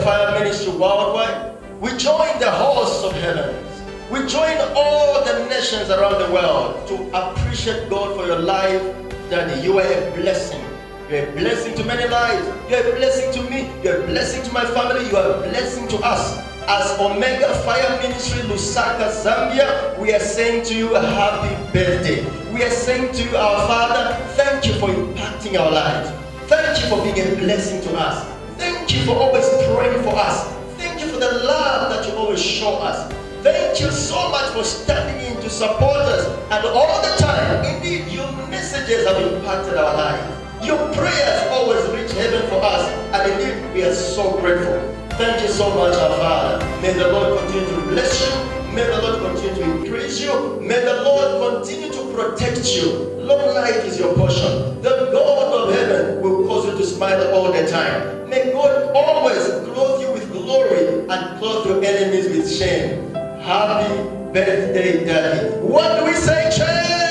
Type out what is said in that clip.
Fire Ministry worldwide. We join the hosts of heavens. We join all the nations around the world to appreciate God for your life. Daddy, you are a blessing. You are a blessing to many lives. You are a blessing to me. You are a blessing to my family. You are a blessing to us. As Omega Fire Ministry, Lusaka, Zambia, we are saying to you a happy birthday. We are saying to you, our Father, thank you for impacting our lives. Thank you for being a blessing to us. Thank you for always praying for us. Thank you for the love that you always show us. Thank you so much for standing in to support us. And all the time, indeed, your messages have impacted our lives. Your prayers always reach heaven for us. And indeed, we are so grateful. Thank you so much, our Father. May the Lord continue to bless you. May the Lord continue to increase you. May the Lord continue to protect you. Long life is your portion. The God of heaven will cause you to smile all the time. May God always clothe you with glory and clothe your enemies with shame. Happy birthday, Daddy. What do we say, church?